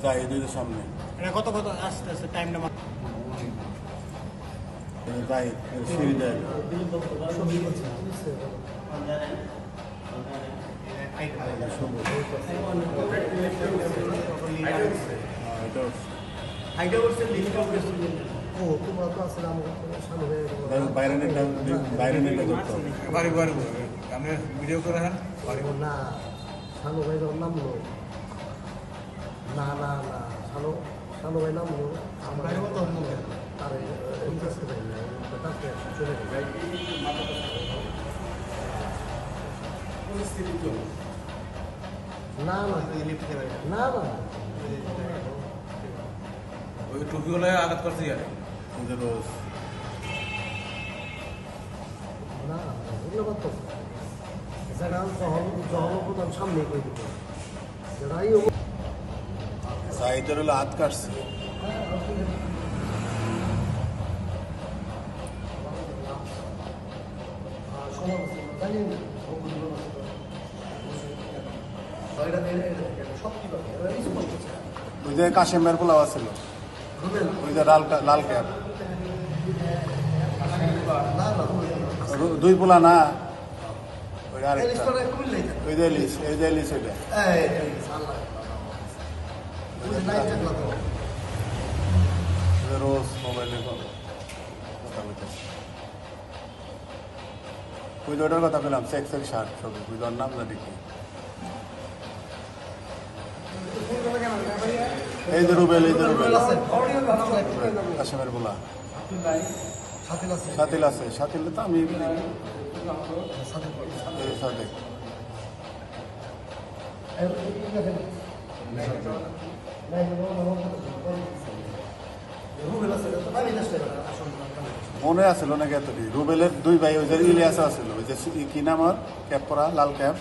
জাহিদের সামনে এটা কত কত আস্তে আস্তে টাইমটা জাহিদ সিঁড়ি দেয় বাইরে আমি ভিডিও করে হ্যাঁ না শানু ভাই যখন নামলো না না না শানু ভাই নামলো আমার তার চলে না না না ওই টুপিগুলো আঘাত করছে ইয়ারে রোজ না বুঝলে পারতো সেটা প্রধান সামনে করে দিত সেটাই জাহিদের হলো হাত কাটছে ওই যে কাশেমের পোলাও ছিল ওই যে লাল ক্যাপ দুই পোলা না ওই আরেকটা ওই যে ইলিশ এই যে ইলিশ ওইটা রোজ মোবাইলে কথা বলতেছে ওই যে ওটার কথা পেলাম সেক্সের শার্ট ছবি ওই ওর নাম জানি কি এই যে রুবেল কাশেমের পোলা সাথিল আছে সাথিল তো আমি সাথে মনে আছিল নাকি এতটি রুবেলের দুই ভাই ওই যে ইলিয়াস আছিল ওই যে কি নাম আর ক্যাপ পরা লাল ক্যাপ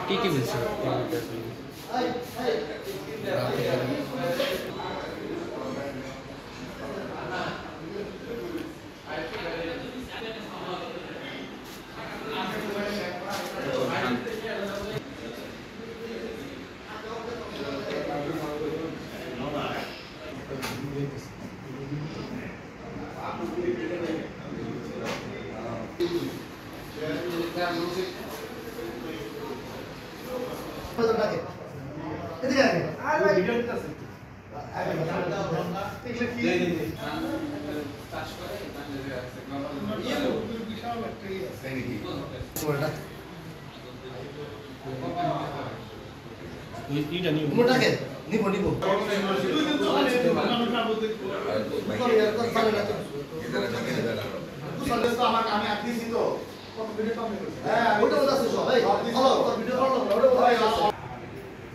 কি কি বলছে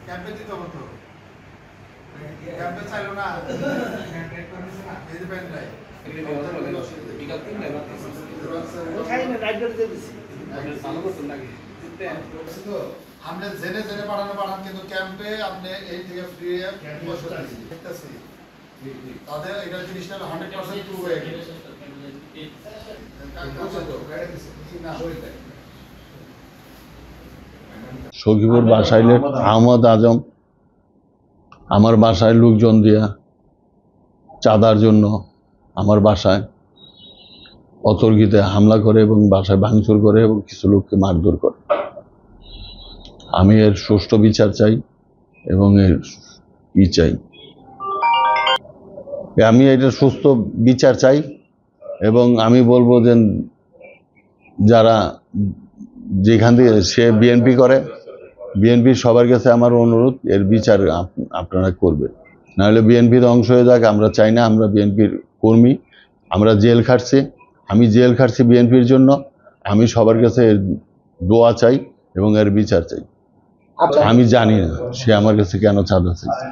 ক্যাম্পে দিতে হতো ক্যাম্পে চাইলো না এই পেন নাই আপনি জেনে জেনে পাঠান কিন্তু ক্যাম্পে আপনি এই থেকে ফ্রি তাদের এটা জিনিসটা 100% প্রুভ হয়ে গেছে সখীপুর বাসাইলের আহমদ আজম আমার বাসায় লোকজন দিয়া চাঁদার জন্য আমার বাসায় অতর্কিতে হামলা করে এবং বাসায় ভাঙচুর করে এবং কিছু লোককে মারধর করে। আমি এর সুষ্ঠু বিচার চাই এবং এর চাই আমি এটা সুস্থ বিচার চাই এবং আমি বলবো যে যারা যেখান থেকে সে বিএনপি করে বিএনপির সবার কাছে আমার অনুরোধ এর বিচার আপনারা করবেন, নাহলে বিএনপির অংশ হয়ে যাক। আমরা চাই না, আমরা বিএনপির কর্মী, আমরা জেল খাটছি, আমি জেল খাটছি বিএনপির জন্য। আমি সবার কাছে এর দোয়া চাই এবং এর বিচার চাই। আমি জানি না সে আমার কাছে কেন চাঁদা চাইছে।